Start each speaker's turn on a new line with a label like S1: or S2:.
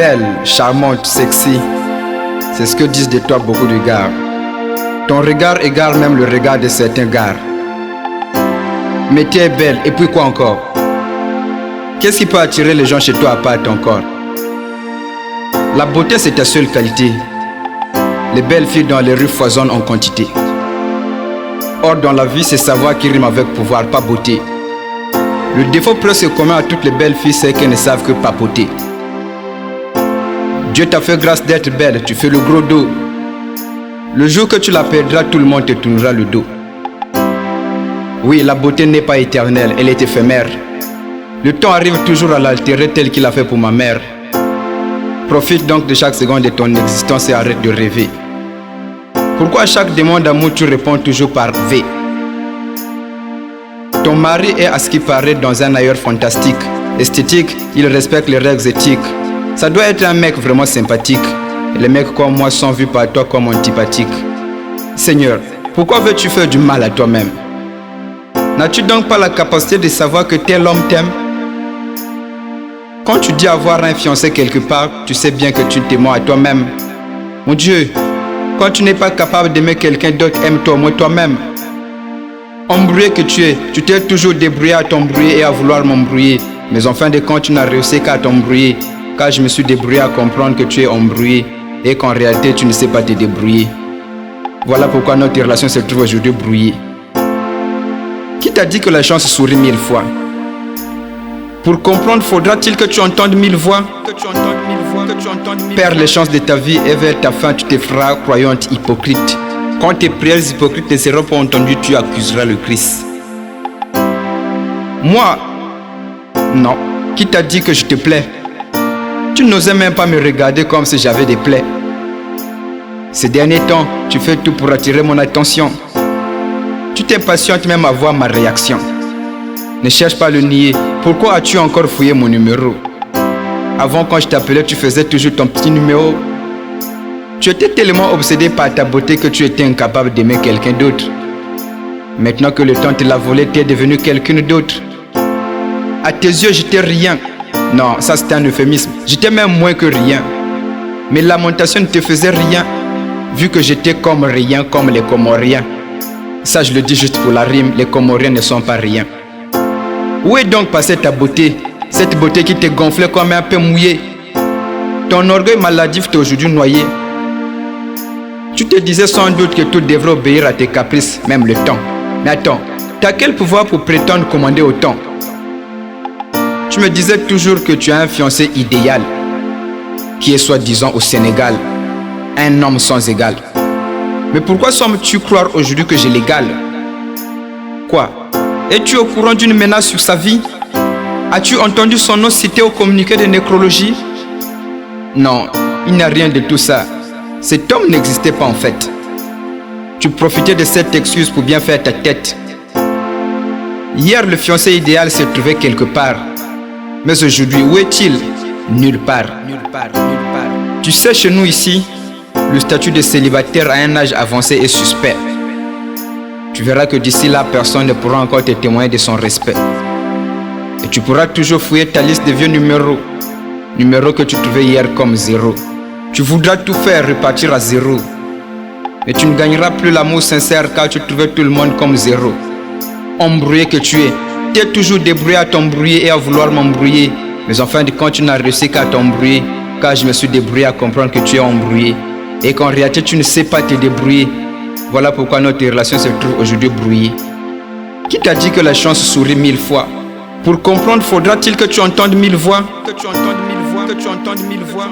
S1: belle, charmante, sexy. C'est ce que disent de toi beaucoup de gars. Ton regard égare même le regard de certains gars. Mais tu es belle, et puis quoi encore? Qu'est-ce qui peut attirer les gens chez toi à part ton corps? La beauté, c'est ta seule qualité. Les belles filles dans les rues foisonnent en quantité. Or, dans la vie, c'est savoir qui rime avec pouvoir, pas beauté. Le défaut presque commun à toutes les belles filles, c'est qu'elles ne savent que papoter. Dieu t'a fait grâce d'être belle, tu fais le gros dos. Le jour que tu la perdras, tout le monde te tournera le dos. Oui, la beauté n'est pas éternelle, elle est éphémère. Le temps arrive toujours à l'altérer tel qu'il a fait pour ma mère. Profite donc de chaque seconde de ton existence et arrête de rêver. Pourquoi à chaque demande d'amour tu réponds toujours par V? Ton mari est à ce qui paraît dans un ailleurs fantastique. Esthétique, il respecte les règles éthiques. Ça doit être un mec vraiment sympathique. Et les mecs comme moi sont vus par toi comme antipathiques. Seigneur, pourquoi veux-tu faire du mal à toi-même? N'as-tu donc pas la capacité de savoir que tel homme t'aime? Quand tu dis avoir un fiancé quelque part, tu sais bien que tu te mens à toi-même. Mon Dieu, quand tu n'es pas capable d'aimer quelqu'un d'autre, aime-toi au moins toi-même. Embrouillé que tu es, tu t'es toujours débrouillé à t'embrouiller et à vouloir m'embrouiller. Mais en fin de compte, tu n'as réussi qu'à t'embrouiller. Car je me suis débrouillé à comprendre que tu es embrouillé et qu'en réalité, tu ne sais pas te débrouiller. Voilà pourquoi notre relation se trouve aujourd'hui brouillée. Qui t'a dit que la chance sourit 1000 fois? Pour comprendre, faudra-t-il que tu entendes 1000 voix? Perds les chances de ta vie et vers ta fin, tu te feras croyante hypocrite. Quand tes prières hypocrites ne seront pas entendues, tu accuseras le Christ. Moi? Non. Qui t'a dit que je te plais? Tu n'osais même pas me regarder comme si j'avais des plaies. Ces derniers temps, tu fais tout pour attirer mon attention. Tu t'impatientes même à voir ma réaction. Ne cherche pas à le nier. Pourquoi as-tu encore fouillé mon numéro? Avant, quand je t'appelais, tu faisais toujours ton petit numéro. Tu étais tellement obsédé par ta beauté que tu étais incapable d'aimer quelqu'un d'autre. Maintenant que le temps te l'a volé, tu es devenu quelqu'un d'autre. À tes yeux, j'étais rien. Non, ça c'était un euphémisme. J'étais même moins que rien. Mes lamentations ne te faisaient rien, vu que j'étais comme rien, comme les Comoriens. Ça, je le dis juste pour la rime, les Comoriens ne sont pas rien. Où est donc passée ta beauté? Cette beauté qui te gonflait comme un peu mouillé. Ton orgueil maladif t'a aujourd'hui noyé. Tu te disais sans doute que tout devrait obéir à tes caprices, même le temps. Mais attends, t'as quel pouvoir pour prétendre commander autant? Tu me disais toujours que tu as un fiancé idéal, qui est soi-disant au Sénégal, un homme sans égal. Mais pourquoi sembles-tu croire aujourd'hui que j'ai l'égal? Quoi? Es-tu au courant d'une menace sur sa vie? As-tu entendu son nom cité au communiqué de nécrologie? Non, il n'y a rien de tout ça. Cet homme n'existait pas en fait. Tu profitais de cette excuse pour bien faire ta tête. Hier, le fiancé idéal s'est trouvé quelque part. Mais aujourd'hui, où est-il? Nulle part. Tu sais, chez nous ici, le statut de célibataire à un âge avancé est suspect. Tu verras que d'ici là, personne ne pourra encore te témoigner de son respect. Et tu pourras toujours fouiller ta liste de vieux numéros. Numéros que tu trouvais hier comme 0. Tu voudras tout faire repartir à 0. Mais tu ne gagneras plus l'amour sincère car tu trouvais tout le monde comme 0. Embrouillé que tu es. Tu es toujours débrouillé à t'embrouiller et à vouloir m'embrouiller. Mais en fin de compte, tu n'as réussi qu'à t'embrouiller. Car je me suis débrouillé à comprendre que tu es embrouillé. Et qu'en réalité, tu ne sais pas te débrouiller. Voilà pourquoi notre relation se trouve aujourd'hui brouillée. Qui t'a dit que la chance sourit 1000 fois? Pour comprendre, faudra-t-il que tu entendes 1000 voix? Que tu entendes 1000 voix?